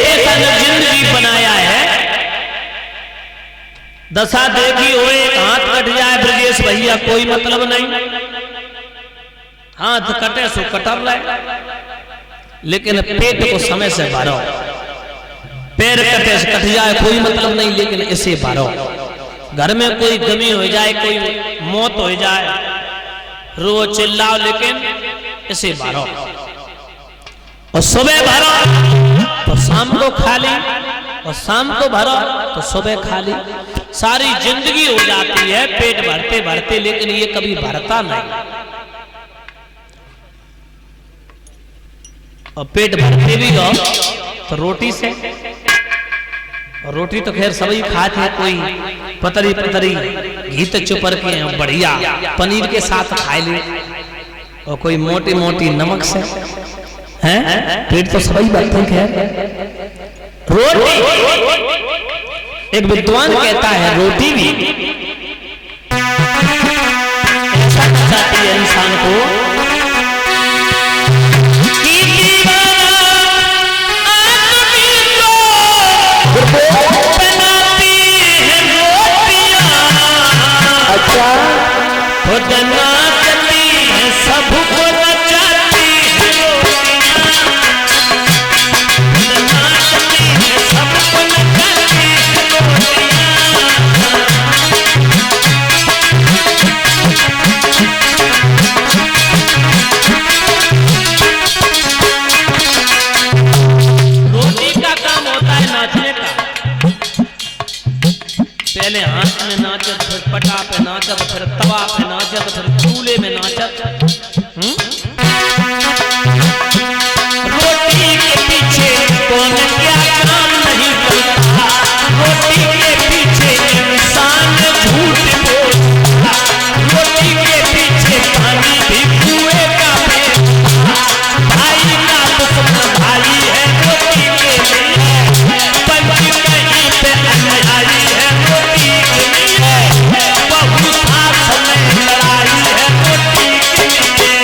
ऐसा जो जिंदगी बनाया है, दशा देखी हो एक हाथ कट जाए ब्रजेश भैया कोई मतलब नहीं, हाथ कटे सो कटर रहे, लेकिन पेट को समय से भरो, पैर कटे से कट जाए कोई मतलब नहीं, लेकिन इसे भरो। घर में कोई गमी हो जाए, कोई मौत हो जाए, रो चिल्लाओ, लेकिन इसे भरो। और सुबह भरो तो शाम को खाली, और शाम को भरो तो सुबह खाली। सारी जिंदगी हो जाती है पेट भरते भरते, लेकिन ये कभी भरता नहीं। और पेट भरते भी हो तो रोटी से, और रोटी तो खैर सभी खाते हैं, कोई पतरी पतरी घी तो चुपर के बढ़िया पनीर के साथ खाए ले, और कोई मोटी मोटी नमक से हैं, पेट तो सभी भरते हैं। खैर रोटी, एक विद्वान कहता है रोटी भी ऐसा चाहती है इंसान को बनाती है रोटियां, अच्छा खुद नाचती है सबको नचाती है रोटियां, खुद नाचती है सबको नचाती है रोटी का काम होता है नाचने का। पहले हाथ में नाचत, फिर पटा पे नाचत, फिर तवा पे नाचत, फिर चूल्हे में नाचत। रोटी के पीछे कौन क्या काम नहीं करता, रोटी के पीछे इंसान झूठ बोलता, रोटी के पीछे पानी भी कुएं का बेचता, भाई का दुश्मन भाई है रोटी के लिए, पंच कहीं पे अन्यायी है रोटी के लिए, बहु साथ में लड़ाई है रोटी के लिए।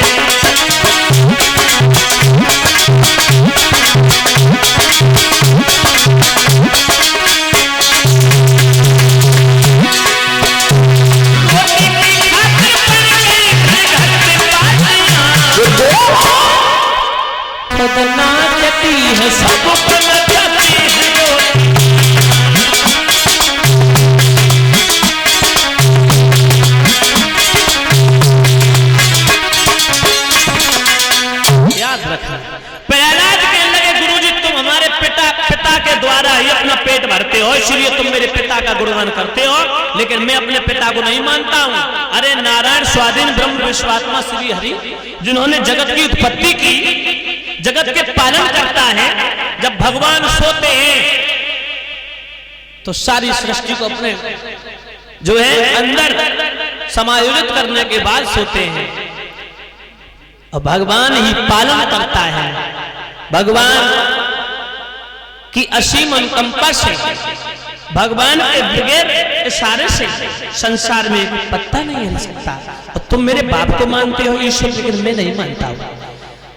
रोटी की खातिर पड़ गई घर के पातियां, खुद नाचती है सबको नचाती है रोटी। याद रखना, प्रहलाद कहने लगे गुरुजी तुम हमारे पिता के द्वारा ही अपना पेट भरते हो, इसलिए तुम मेरे पिता का गुणगान करते हो, लेकिन मैं अपने पिता को नहीं मानता हूं। अरे नारायण स्वाधीन ब्रह्म विश्वात्मा श्री हरि, जिन्होंने जगत की उत्पत्ति की, जगत के पालन करता है, जब भगवान सोते हैं तो सारी सृष्टि को अपने जो है अंदर समायोजित करने के बाद सोते हैं, और भगवान ही पालन करता है। भगवान की असीम अनुकंपा से, भगवान के बगैर इशारे से संसार में एक पत्ता नहीं हिल सकता। और तुम मेरे बाप को मानते हो ईश्वर, लेकिन मैं नहीं मानता हूं।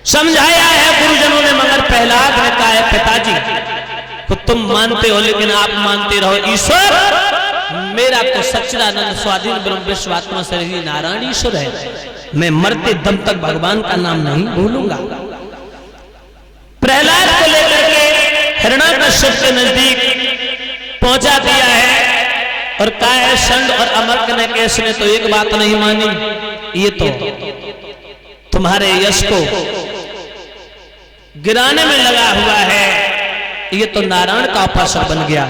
समझाया है गुरुजनों ने, मगर प्रहलाद ने कहा है पिताजी तो तुम मानते हो, लेकिन आप मानते रहो ईश्वर, मेरा तो सच्चिदानंद स्वाधीन ब्रह्म विश्वात्मा श्री नारायण ईश्वर है, मैं मरते दम तक भगवान का नाम नहीं भूलूंगा। प्रहलाद को लेकर के हिरण्याकश्यप के नजदीक पहुंचा दिया है, और कहा है षंड और अमरकन्यकेश ने तो एक बात नहीं मानी, ये तो तुम्हारे यश को गिराने में लगा हुआ है, ये तो नारायण का उपासक बन गया।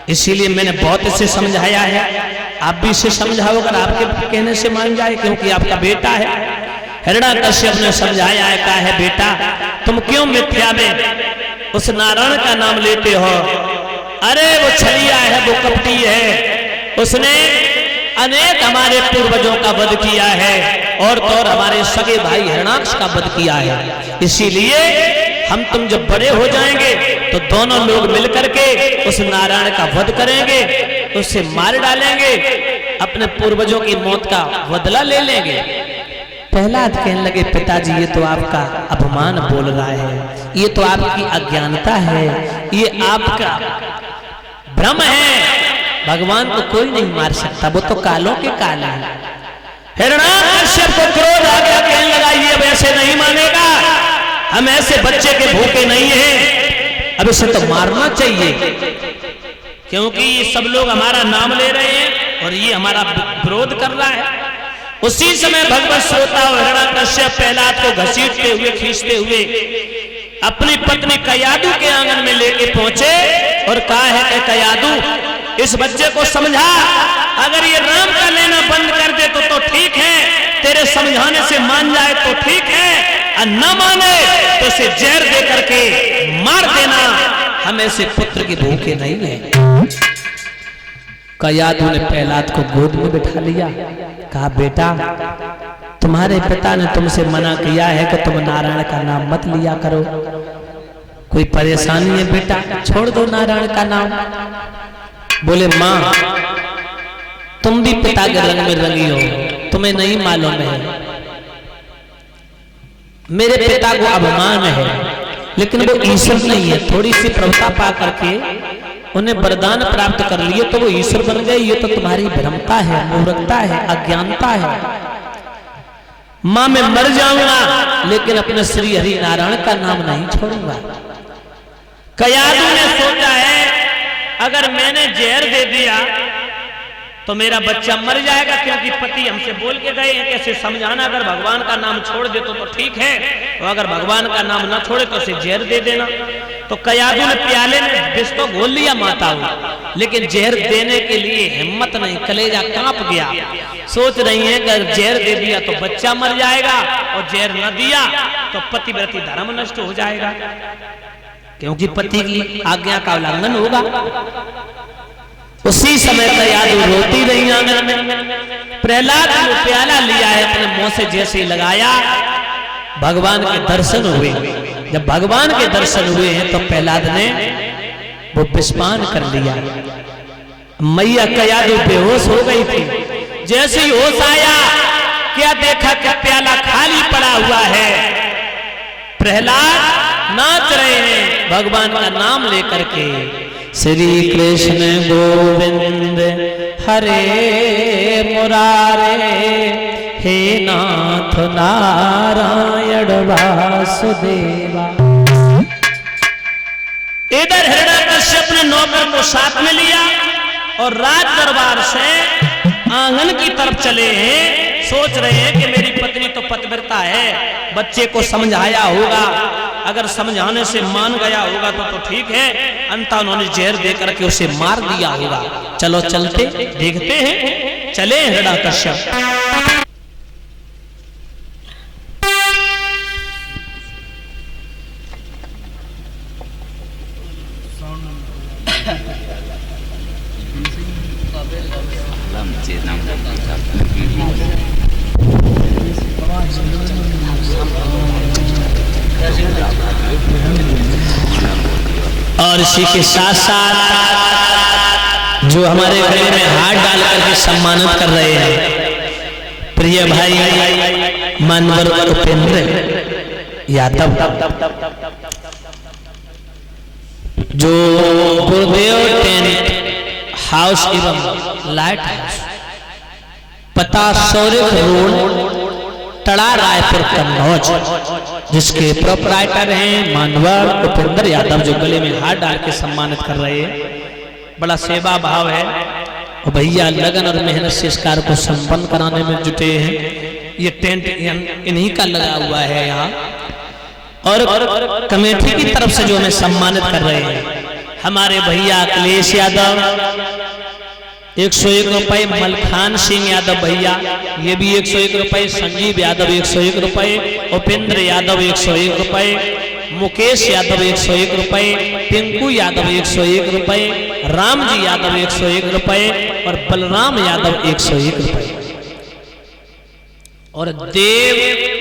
इसीलिए मैंने बहुत इसे समझाया है, आप भी इसे समझाओ, अगर आपके कहने से मान जाए, क्योंकि आपका बेटा है। हिरण्याकश्यप ने समझाया है, कहा है बेटा तुम क्यों मिथ्या में उस नारायण का नाम लेते हो? अरे वो छलिया है, वो कपटी है, उसने अनेक हमारे पूर्वजों का वध किया है, और तो और हमारे सगे भाई हिरण्याक्ष का वध किया है। इसीलिए हम तुम जब बड़े हो जाएंगे तो दोनों लोग मिलकर के उस नारायण का वध करेंगे, उसे मार डालेंगे, अपने पूर्वजों की मौत का बदला ले लेंगे। प्रहलाद कहने लगे पिताजी ये तो आपका अपमान बोल रहा है, ये तो आपकी अज्ञानता है, ये आपका भ्रम है। भगवान को कोई नहीं मार सकता, वो तो कालों के काल है। हिरण्याकश्यप को क्रोध आ गया, कहने लगा ये वैसे नहीं मानेगा, हम ऐसे बच्चे के भूखे नहीं हैं, अब इसे तो मारना चाहिए, क्योंकि ये सब लोग हमारा नाम ले रहे हैं और ये हमारा विरोध कर रहा है। उसी समय भगवत श्रोता और हिरण्याकश्यप प्रहलाद को घसीटते हुए खींचते हुए अपनी पत्नी कयादु के आंगन में लेके पहुंचे और कहा है कि कयादु इस बच्चे को समझा, अगर ये राम का लेना बंद कर दे तो ठीक है, तेरे समझाने से मान जाए तो ठीक है, और न माने तो इसे जहर दे करके मार देना, हम ऐसे पुत्र के भूखे नहीं हैं। कयादु ने प्रहलाद को गोद में बिठा लिया, कहा बेटा तुम्हारे पिता ने तुमसे मना किया है कि तुम नारायण का नाम मत लिया करो, कोई परेशानी है बेटा, छोड़ दो नारायण का नाम। बोले माँ तुम भी पिता के रंग में रंगी हो, तुम्हें नहीं मालूम है, मेरे पिता को अभिमान है, लेकिन वो ईश्वर नहीं है, थोड़ी सी प्रभुता पा करके उन्हें वरदान प्राप्त कर लिए तो वो ईश्वर बन गए। ये तो तुम्हारी भ्रमता है, मूर्खता है, अज्ञानता है। मां मैं मर जाऊंगा लेकिन अपने श्री हरि नारायण का नाम नहीं छोड़ूंगा। कयादु ने सोचा है अगर मैंने जहर दे दिया तो मेरा बच्चा मर जाएगा, क्योंकि पति हमसे बोल के गए हैं कैसे समझाना, अगर भगवान का नाम छोड़ दे तो ठीक है, और अगर भगवान का नाम न छोड़े तो उसे जहर दे देना। तो कयादु ने प्याले में विष तो घोल लिया माता को, लेकिन जहर देने के लिए हिम्मत नहीं, कलेजा कांप गया। सोच रही है अगर जहर दे दिया तो बच्चा मर जाएगा, और जहर न दिया तो पतिव्रती धर्म नष्ट हो जाएगा, क्योंकि पति की आज्ञा का उल्लंघन होगा। उसी समय कयादु रोती रही आंगन में। प्रहलाद ने प्याला लिया है, अपने मुंह से जैसे ही लगाया भगवान के दर्शन हुए। जब भगवान के दर्शन हुए हैं तो प्रहलाद ने वो विस्पान कर लिया। मैया कयादु बेहोश हो गई थी, जैसे ही होश आया क्या देखा कि प्याला खाली पड़ा हुआ है, प्रहलाद नाच रहे हैं भगवान का नाम लेकर के, श्री कृष्ण गोविंद हरे मुरारे, हे नाथ नारायण वासुदेवा। इधर हिरण्याकश्यप ने नौकर को साथ में लिया और राज दरबार से आंगन की तरफ चले हैं। सोच रहे हैं कि मेरी पत्नी तो पतिव्रता है, बच्चे को समझाया होगा, अगर समझाने से मान गया होगा तो ठीक है, अंततः उन्होंने जहर दे करके उसे मार दिया होगा। चलो चलते देखते हैं, चले हिरण्याकश्यप। और इसी के साथ साथ जो हमारे गले में हाथ डाल करके सम्मानित कर रहे हैं प्रिय भाई मानवर उपेंद्र यादव, जो गुरुदेव टेंट हाउस एवं लाइट हाउस, पता सौरभ रोड, टड़ा, रायपुर, कन्नौज, जिसके प्रोपराइटर हैं मानवर उपेंद्र यादव, जो गले में हाथ डाल के सम्मानित कर रहे हैं। बड़ा सेवा भाव है और भैया लगन और मेहनत से इस कार्य को संपन्न कराने में जुटे हैं। ये टेंट इन्हीं का लगा हुआ है यहाँ, और कमेटी की तरफ से जो हमें सम्मानित कर रहे हैं हमारे भैया अखिलेश यादव 101 रुपए, मलखान सिंह यादव भैया ये भी 101 रुपए, संजीव यादव 101 रुपए, उपेंद्र यादव 101 रुपए, मुकेश यादव 101 रुपए, टिंकू यादव 101 रुपए, राम जी यादव 101 रुपए और बलराम यादव 101 रुपए, और देव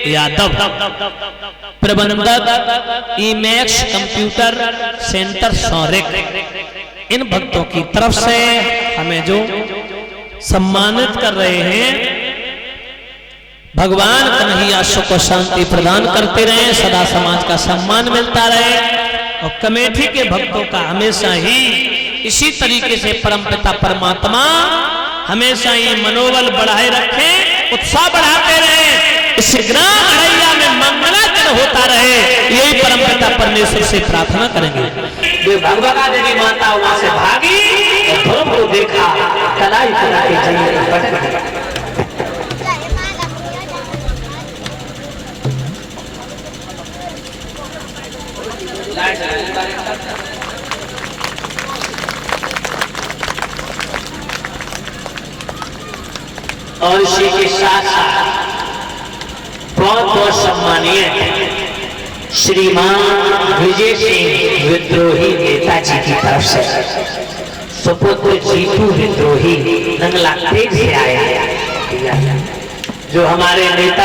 यादव प्रबंधक ईमैक्स कंप्यूटर सेंटर सौरिक, इन भक्तों की तरफ से हमें जो सम्मानित कर रहे हैं भगवान कन्हैया सुख और शांति प्रदान करते रहे, सदा समाज का सम्मान मिलता रहे और कमेटी के भक्तों का हमेशा ही इसी तरीके से परमपिता परमात्मा हमेशा ही मनोबल बढ़ाए रखे, उत्साह बढ़ाते रहे, इस ग्राम अड़ैया में मंगलाचरण होता रहे, यही परमपिता परमेश्वर से प्रार्थना करेंगे। जो भगवती देवी माता वहां से भागी और ध्रुव को देखा, कलाई कला के जमीन पर पटक दिया। और इसी के साथ साथ बहुत बहुत सम्मानीय श्रीमान विजय सिंह विद्रोही नेताजी की तरफ से सुपुत्र जीतू विद्रोही नंगला तेज से आया, जो हमारे नेता